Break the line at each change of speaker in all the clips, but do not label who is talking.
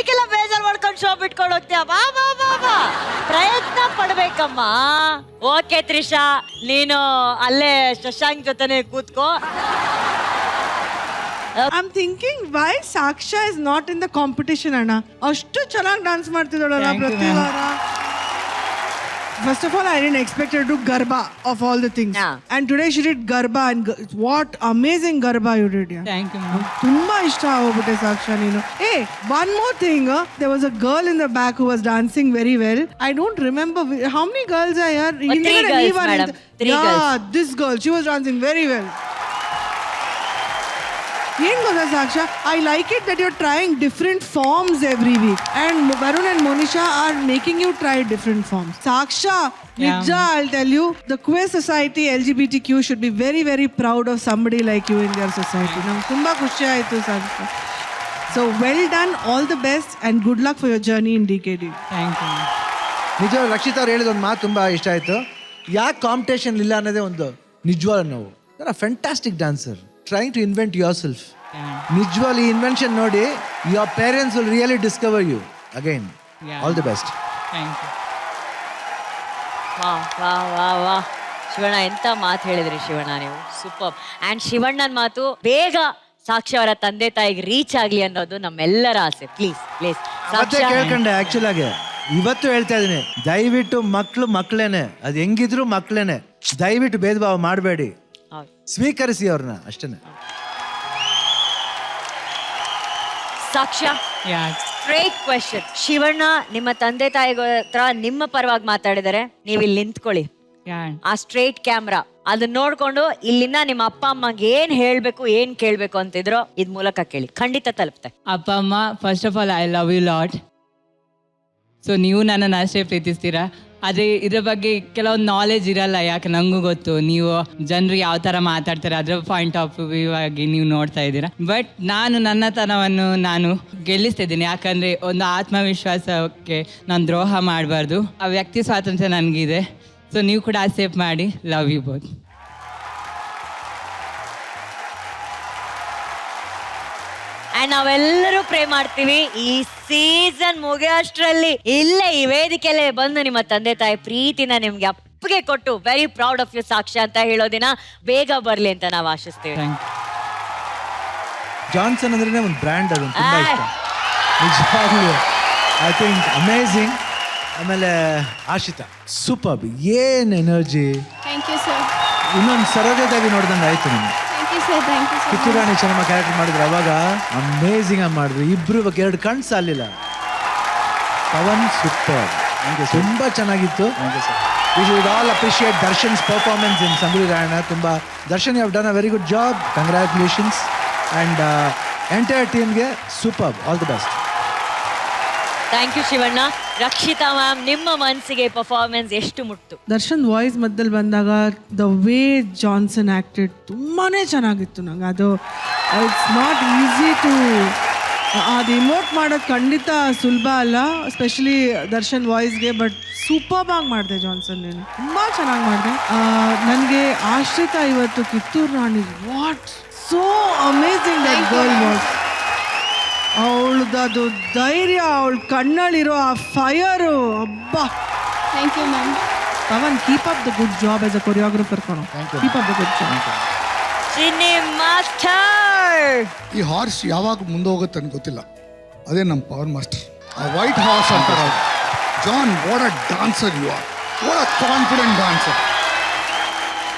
ಅದಕ್ಕೆಲ್ಲ ಬೇಜಾರ್ ಮಾಡ್ಕೊಂಡು ಶೋ ಬಿಟ್ಕೊಂಡು ಹೋಗ್ತೀಯ. ಬಾ ಬಾ ಬಾ ಬಾ, ಪ್ರಯತ್ನ ಪಡ್ಬೇಕಮ್ಮ. ಓಕೆ ತ್ರಿಷಾ, ನೀನು ಅಲ್ಲೇ ಶಶಾಂಕ್ ಜೊತೆನೆ ಕೂತ್ಕೋ.
I'm thinking why Saksha is not in the competition, Anna. Ashtu ಚೆನ್ನಾಗಿ ಡ್ಯಾನ್ಸ್ ಮಾಡ್ತಿದ್ದಾಳಲ್ಲ ಪ್ರತಿ ವಾರ. First of all, I didn't expect her to do Garba of all the things.
Yeah.
And today she did Garba and what amazing Garba you did. Yeah.
Thank you, ma'am.
ತುಂಬಾ ಇಷ್ಟ ಆಗ್ಬಿಟ್ಟೆ ಸಾಕ್ಷಾ ನೀನು. Hey, one more thing. There was a girl in the back who was dancing very well. I don't remember how many girls are here.
Three girls, madam. Three girls.
This girl, she was dancing very well. ಏನ್ ಗೊತ್ತಾ Saksha, I like it that you're trying different forms every week and Varun and Monisha are making you try different forms. Saksha, Nija, I'll tell you, the queer society LGBTQ should be very very proud of somebody like you in their society. Namge ತುಂಬಾ ಖುಷಿ ಆಯ್ತು Saksha. So well done, all the best and good luck for your journey in DKD.
Thank you.
ನಿಜ ರಕ್ಷಿತ್ ಅವ್ರು ಹೇಳಿದ ಒಂದು ಮಾತು ತುಂಬಾ ಇಷ್ಟ ಆಯ್ತು. ಯಾಕೆ ಕಾಂಪಿಟೇಷನ್ ಇಲ್ಲ ಅನ್ನೋದೇ ಒಂದು ನಿಜವಾದ ನೋವು. Fantastic dancer, trying to invent your self. ನಿಜವಾಗ್ಲೂ ಈ ಇನ್ವೆನ್ಷನ್ ನೋಡಿ your parents will really discover you again. All the best.
Thank you.
ವಾ ವಾ ವಾ ವಾ, ಶಿವಣ್ಣ ಎಂತ ಮಾತು ಹೇಳಿದ್ರಿ ಶಿವಣ್ಣ ನೀವು, ಸೂಪರ್. ಅಂಡ್ ಶಿವಣ್ಣನ ಮಾತು ಬೇಗ ಸಾಕ್ಷಿ ಅವರ ತಂದೆ ತಾಯಿಗೆ ರೀಚ್ ಆಗ್ಲಿ ಅನ್ನೋದು ನಮ್ಮೆಲ್ಲರ ಆಸೆ. ಪ್ಲೀಸ್ ಪ್ಲೀಸ್
ಮತ್ತೆ ಕೇಳ್ಕೊಂಡೆ ಆಕ್ಚುಲ್ ಆಗಿ ಇವತ್ತು ಹೇಳ್ತಾ ಇದೀನಿ, ದಯವಿಟ್ಟು ಮಕ್ಳೇನೆ, ಅದು ಹೆಂಗಿದ್ರು ಮಕ್ಳೇನೆ, ದಯವಿಟ್ಟು ಭೇದ ಭಾವ ಮಾಡಬೇಡಿ, ಸ್ವೀಕರಿಸಿ ಅವ್ರನ್ನ ಅಷ್ಟೇನೆ.
ಸಾಕ್ಷ್ಯ, ಸ್ಟ್ರೈಟ್ ಕ್ವೆಶ್ಚನ್. ಶಿವಣ್ಣ ನಿಮ್ಮ ತಂದೆ ತಾಯಿಗಳ ಹತ್ರ ನಿಮ್ಮ ಪರವಾಗಿ ಮಾತಾಡಿದರೆ ನೀವು ಇಲ್ಲಿ ನಿಂತ್ಕೊಳ್ಳಿ. ಆ ಸ್ಟ್ರೈಟ್ ಕ್ಯಾಮ್ರಾ ಅದನ್ನ ನೋಡ್ಕೊಂಡು ಇಲ್ಲಿಂದ ನಿಮ್ಮ ಅಪ್ಪ ಅಮ್ಮಗೆ ಏನ್ ಹೇಳ್ಬೇಕು ಏನ್ ಕೇಳ್ಬೇಕು ಅಂತಿದ್ರೋ ಇದ್ ಮೂಲಕ ಕೇಳಿ, ಖಂಡಿತ ತಲುಪ್ತೆ.
ಅಪ್ಪ ಅಮ್ಮ, first of all I love you lot. So ನೀವು ನನ್ನನ್ನು ಅಷ್ಟೇ ಪ್ರೀತಿಸ್ತೀರಾ, ಆದರೆ ಇದ್ರ ಬಗ್ಗೆ ಕೆಲವೊಂದು ನಾಲೆಜ್ ಇರಲ್ಲ. ಯಾಕೆ ನನಗೂ ಗೊತ್ತು, ನೀವು ಜನರು ಯಾವ ಥರ ಮಾತಾಡ್ತಾರೆ ಅದರ ಪಾಯಿಂಟ್ ಆಫ್ ವ್ಯೂ ಆಗಿ ನೀವು ನೋಡ್ತಾ ಇದ್ದೀರಾ. ಬಟ್ ನಾನು ನನ್ನತನವನ್ನು ನಾನು ಗೆಲ್ಲಿಸ್ತಿದ್ದೀನಿ, ಯಾಕಂದರೆ ಒಂದು ಆತ್ಮವಿಶ್ವಾಸಕ್ಕೆ ನಾನು ದ್ರೋಹ ಮಾಡಬಾರ್ದು. ಆ ವ್ಯಕ್ತಿ ಸ್ವಾತಂತ್ರ್ಯ ನನಗಿದೆ. ಸೊ ನೀವು ಕೂಡ ಅಕ್ಸೆಪ್ಟ್ ಮಾಡಿ. Love you both.
ಅಂಡ್ ನಾವೆಲ್ಲರೂ ಪ್ರೇ ಮಾಡ್ತೀವಿ ಈ ಸೀಸನ್ ಮುಗಿಯೋಷ್ಟ್ರಲ್ಲಿ ಇಲ್ಲೇ ಈ ವೇದಿಕೆಯಲ್ಲೇ ಬಂದು ನಿಮ್ಮ ತಂದೆ ತಾಯಿ ಪ್ರೀತಿನ ನಿಮ್ಗೆ ಅಪ್ಪಗೆ ಕೊಟ್ಟು ವೆರಿ ಪ್ರೌಡ್ ಆಫ್ ಯು ಸಾಕ್ಷ್ಯ ಅಂತ ಹೇಳೋ ದಿನ ಬೇಗ ಬರ್ಲಿ ಅಂತ ನಾವು ಆಶಿಸ್ತೀವಿ.
ಜಾನ್ಸನ್ ಅಂದ್ರೆ ಒಂದು ಬ್ರ್ಯಾಂಡ್, ಅದು ತುಂಬಾ ಇಷ್ಟ ನಿಜವಾಗ್ಲೂ. I think amazing. ಆಮೇಲೆ ಆಶಿತಾ ಸೂಪರ್, ಏನ್ ಎನರ್ಜಿ.
Thank you sir.
ಇನ್ನೊಂದು ಸರೋಜಾದೇವಿ ನೋಡ್ದಂಗೆ ಆಯ್ತು ನನಗೆ.
Thank you sir. Thank you sir.
Kitturani Chennamma character ಮಾಡಿದ್ರು, ಅವಾಗ ಅಮೇಝಿಂಗ್ ಆಗಿ ಮಾಡಿದ್ರು. ಇಬ್ರು ಎರಡು ಕಣ್ಣು ಸಾಲಿಲ್ಲ. ಪವನ್ ಸೂಪರ್, ತುಂಬಾ ಚೆನ್ನಾಗಿತ್ತು. We should all appreciate Darshan's performance in Sangolli Rayanna. ತುಂಬಾ Darshan, you have done a very good job. Congratulations and entire ಟೀಮ್ಗೆ super, all the best.
Thank you Shivanna. Rakshita ma'am, ನಿಮ್ಮ ಮನಸ್ಸಿಗೆ ಪರ್ಫಾರ್ಮೆನ್ಸ್ ಎಷ್ಟು ಮುಟ್ತು?
ದರ್ಶನ್ ವಾಯ್ಸ್ ಮಧ್ಯದಲ್ಲಿ ಬಂದಾಗ ದ ವೇ ಜಾನ್ಸನ್ ಆಕ್ಟೆಡ್ ತುಂಬಾನೇ ಚೆನ್ನಾಗಿತ್ತು. ನಂಗೆ ಅದು ಇಟ್ಸ್ ನಾಟ್ ಈಸಿ ಟು ಅದು ಇಮೋಟ್ ಮಾಡೋದು ಖಂಡಿತ ಸುಲಭ ಅಲ್ಲ, ಎಸ್ಪೆಷಲಿ ದರ್ಶನ್ ವಾಯ್ಸ್ಗೆ. ಬಟ್ ಸೂಪರ್ ಆಗಿ ಮಾಡಿದೆ ಜಾನ್ಸನ್, ನೀನು ತುಂಬ ಚೆನ್ನಾಗಿ ಮಾಡಿದೆ. ನನಗೆ ಆಶ್ರಿತಾ ಇವತ್ತು Kittur Rani, what so amazing that girl was. ಅವಳದು ಧೈರ್ಯ, ಅವಳ ಕಣ್ಣಲ್ಲಿರೋ ಆ ಫೈರು, ಅಬ್ಬಾ.
Thank you ma'am.
Pavan, keep up the good job as a choreographer. Keep up the good job.
Chinni master,
ಈ ಹಾರ್ಸ್ ಯಾವಾಗ ಮುಂದೆ ಹೋಗುತ್ತೆ ಅಂತ ಗೊತ್ತಿಲ್ಲ, ಅದೇ ನಮ್ಮ ಪವನ್ ಮಾಸ್ಟರ್. ಆ ವೈಟ್ ಹಾರ್ಸ್ ಅಂತಾರೆ ಜಾನ್. What a dancer you are, what a confident dancer.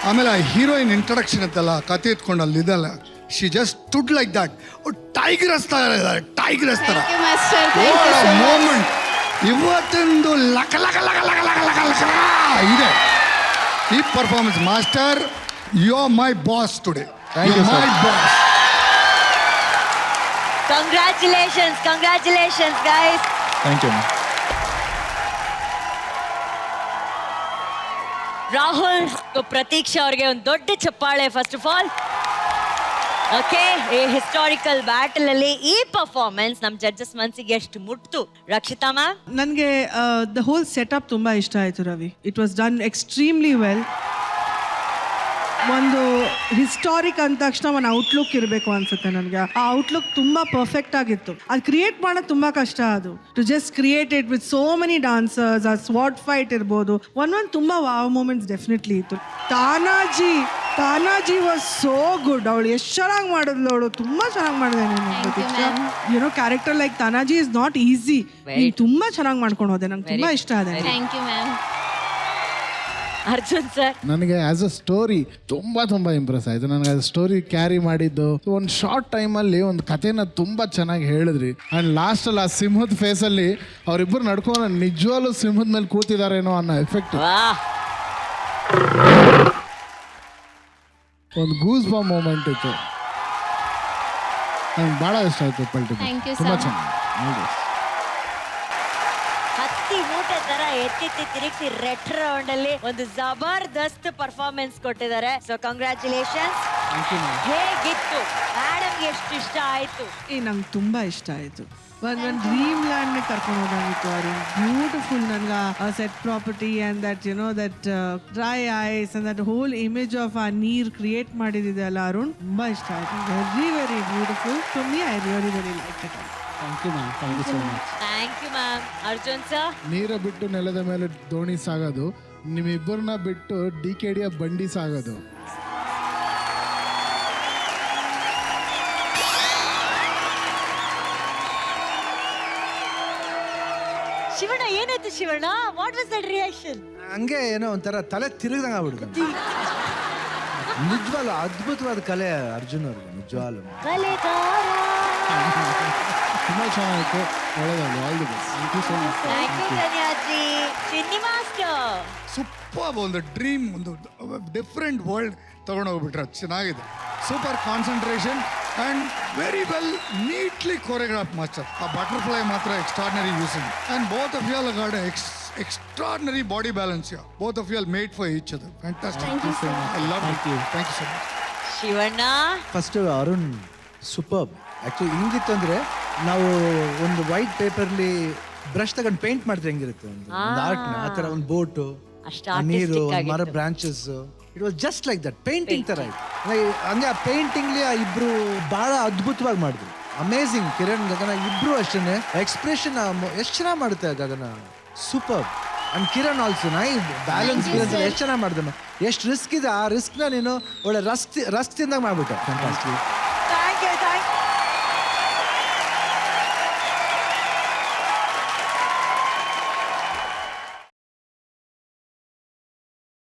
ಆಮೇಲೆ ಆ ಹೀರೋಯಿನ್ ಇಂಟ್ರಡಕ್ಷನ್ ಇತ್ತಲ್ಲ, ಕತೆ ಎತ್ಕೊಂಡು ಅಲ್ಲಿ ಇದಲ್ಲ, she just stood like that. Tigress ಥರ ಇದ್ದಾರೆ, ಟೈಗ್ರಸ್ ಥರ.
Thank you master. Thank you so much.
Moment ಇವತ್ತೊಂದು ಲಕ ಲಕ ಲಕ ಲಕ ಲಕ ಲಕ ಲಕ ಇದೆ ಈ performance. Master, you are my boss today.
Thank you, sir.
My boss.
Congratulations, congratulations guys.
Thank you.
Rahul, Pratiksha ಅವ್ರಿಗೆ ಒಂದು ದೊಡ್ಡ ಚಪ್ಪಾಳೆ ಫಸ್ಟ್ ಆಫ್ ಆಲ್. ಓಕೆ, ಈ ಹಿಸ್ಟಾರಿಕಲ್ ಬ್ಯಾಟಲ್ ಅಲ್ಲಿ ಈ ಪರ್ಫಾರ್ಮೆನ್ಸ್ ನಮ್ಮ ಜಡ್ಜಸ್ ಮನಸ್ಸಿಗೆ ಎಷ್ಟು ಮುಟ್ತು? ರಕ್ಷಿತಾ ಮ್ಯಾಮ್,
ನನಗೆ ದ ಹೋಲ್ ಸೆಟಪ್ ತುಂಬ ಇಷ್ಟ ಆಯಿತು Ravi. It was done extremely well. ಒಂದು ಹಿಸ್ಟಾರಿಕ್ ಅಂದ ತಕ್ಷಣ ಒಂದು ಔಟ್ಲುಕ್ ಇರಬೇಕು ಅನ್ಸುತ್ತೆ ನನಗೆ. ಆ ಔಟ್ಲುಕ್ ತುಂಬಾ ಪರ್ಫೆಕ್ಟ್ ಆಗಿತ್ತು. ಅದು ಕ್ರಿಯೇಟ್ ಮಾಡೋದು ತುಂಬಾ ಕಷ್ಟ. ಅದು to just create it with so many dancers. ಆ ಸ್ವಾಟ್ ಫೈಟ್ ಇರ್ಬೋದು, ಒಂದೊಂದು ತುಂಬಾ ವಾವ್ ಮೂಮೆಂಟ್ಸ್ ಡೆಫಿನೆಟ್ಲಿ ಇತ್ತು. Tanaji was so good. ಅವಳು ಎಷ್ಟು ಚೆನ್ನಾಗಿ ಮಾಡಿದ್ಲು, ಅವಳು ತುಂಬಾ ಚೆನ್ನಾಗಿ ಮಾಡಿದೆ. You know character like Tanaji is not easy. ನೀನು ತುಂಬಾ ಚೆನ್ನಾಗಿ ಮಾಡ್ಕೊಂಡು ಹೋದೆ, ನಂಗೆ ತುಂಬಾ ಇಷ್ಟ ಆದೆ.
Thank you ma'am.
Arjun sir,
ನನಗೆ ಆಸ್ ಅ ಸ್ಟೋರಿ ತುಂಬ ಇಂಪ್ರೆಸ್ ಆಯಿತು. ನನಗೆ ಅದು ಸ್ಟೋರಿ ಕ್ಯಾರಿ ಮಾಡಿದ್ದು ಒಂದು ಶಾರ್ಟ್ ಟೈಮಲ್ಲಿ ಒಂದು ಕಥೆನ ತುಂಬ ಚೆನ್ನಾಗಿ ಹೇಳಿದ್ರಿ. ಆ್ಯಂಡ್ ಲಾಸ್ಟಲ್ಲಿ ಆ ಸಿಂಹದ ಫೇಸಲ್ಲಿ ಅವರಿಬ್ಬರು ನಡ್ಕೊಂಡು ನಿಜವಾಗ್ಲೂ ಸಿಂಹದ ಮೇಲೆ ಕೂತಿದಾರೇನೋ ಅನ್ನೋ ಎಫೆಕ್ಟ್, ಒಂದು ಗೂಸ್ ಬಾಂಬ್ ಮೂಮೆಂಟ್ ಇತ್ತು. ನಂಗೆ ಭಾಳ ಇಷ್ಟ ಆಯಿತು ಪಲ್ಟಿ.
Thank you,
ತುಂಬ
sir.
ಚೆನ್ನಾಗಿ.
ಹತ್ತಿ ಮೂಟೆ ತರ ಎತ್ತಿ ತಿರುಗಿಸಿ ರೆಡ್ ರೌಂಡ್ ಅಲ್ಲಿ ಒಂದು ಜಬರ್ದಸ್ತ್ ಪರ್ಫಾರ್ಮೆನ್ಸ್ ಕೊಟ್ಟಿದ್ದಾರೆ. So congratulations. ಹೇಗಿತ್ತು ಮೇಡಮ್ಗೆ? ಎಷ್ಟು ಇಷ್ಟ ಆಯ್ತು?
ನಂಗೆ ತುಂಬಾ ಇಷ್ಟ ಆಯ್ತು. ಒಂದು ಡ್ರೀಮ್ ಲ್ಯಾಂಡ್ ಕರ್ಕೊಂಡು ಹೋದಂಗಿತ್ತು. ಅರುಣ್ ಬ್ಯೂಟಿಫುಲ್. ನನ್ಗೆ ಆ set property and that you know that dry ice and that whole image of ಆ ನೀರ್ ಕ್ರಿಯೇಟ್ ಮಾಡಿದಿದೆ ಅಲ್ಲ ಅರುಣ್, ತುಂಬಾ ಇಷ್ಟ ಆಯ್ತು. Very very beautiful. For me I really very like it.
Thank you ma'am, thank you so much.
Thank you ma'am. Arjun sir,
ನೀರ ಬಿಟ್ಟು ನೆಲದ ಮೇಲೆ ದೋಣಿ ಸಾಗೋದು, ನಿಮ್ಮಿಬ್ಬರನ್ನ ಬಿಟ್ಟು DKDಯ ಬಂಡಿ ಸಾಗೋದು.
ಶಿವಣ್ಣ ಏನಾಯ್ತು? Shivanna, what was that reaction?
ಹಂಗೆ ಏನೋ ಒಂಥರ ತಲೆ ತಿರುಗ್ದಂಗೆ ಆಗ್ಬಿಡ್ತು. ನಿಜವಾಗ್ಲೂ ಅದ್ಭುತವಾದ ಕಲೆ ಅರ್ಜುನ್ ಅವ್ರಿಗೆ, ನಿಜವಾಗ್ಲೂ.
ತುಂಬ ಚೆನ್ನಾಗಿತ್ತು. ಒಳ್ಳೆಯದಾಗಲಿ. All the best. Thank you so much.
Thank you ಧನ್ಯಾಜಿ. Chinni master,
super. ಒಂದು ಡ್ರೀಮ್, ಒಂದು ಡಿಫ್ರೆಂಟ್ ವರ್ಲ್ಡ್ ತಗೊಂಡೋಗ್ಬಿಟ್ರೆ ಚೆನ್ನಾಗಿದೆ. Super concentration and very well neatly choreograph master. ಆ ಬಟರ್ಫ್ಲೈ ಮಾತ್ರ extraordinary using and both of you all got extraordinary body balance here. Both of you are made for each other. Fantastic.
Thank you so much.
I love it. Thank you so much.
Shivanna,
first Arun superb. Actually ಹಿಂಗಿತ್ತು ಅಂದರೆ ನಾವು ಒಂದು white ಪೇಪರ್ಲಿ brush ತಗೊಂಡು paint ಮಾಡಿದ್ರೆ ಹೆಂಗಿರುತ್ತೆ ಒಂದು ಆರ್ಟ್ನ, ಆ ಥರ ಒಂದು ಬೋಟು,
ಅಷ್ಟು
ನೀರು,
artistic
ಒಂದು ಮರ
ಆಗಿತ್ತು.
Branches, it was just like that. Painting ಥರ ಇತ್ತು. ಹಂಗೆ ಆ ಪೇಂಟಿಂಗ್ಲಿ ಆ ಇಬ್ಬರು ಭಾಳ ಅದ್ಭುತವಾಗಿ ಮಾಡಿದ್ರು. ಅಮೇಝಿಂಗ್. ಕಿರಣ್, ಗಗನ ಇಬ್ಬರು ಅಷ್ಟೇ. ಎಕ್ಸ್ಪ್ರೆಷನ್ ಎಷ್ಟು ಚೆನ್ನಾಗಿ ಮಾಡುತ್ತೆ ಗಗನ, ಸೂಪರ್. ಅಂಡ್ ಕಿರಣ್ ಆಲ್ಸೋ ನೈ ಬ್ಯಾಲೆನ್ಸ್ ಎಷ್ಟು ಚೆನ್ನಾಗಿ ಮಾಡಿದೆ. ಎಷ್ಟು ರಿಸ್ಕ್ ಇದೆ, ಆ ರಿಸ್ಕ್ನ ನೀನು ಒಳ್ಳೆ ರಸ್ತಿಂದಾಗ ಮಾಡ್ಬಿಟ್ಟೆ. ಫ್ಯಾಂಟಾಸ್ಟಿಕ್.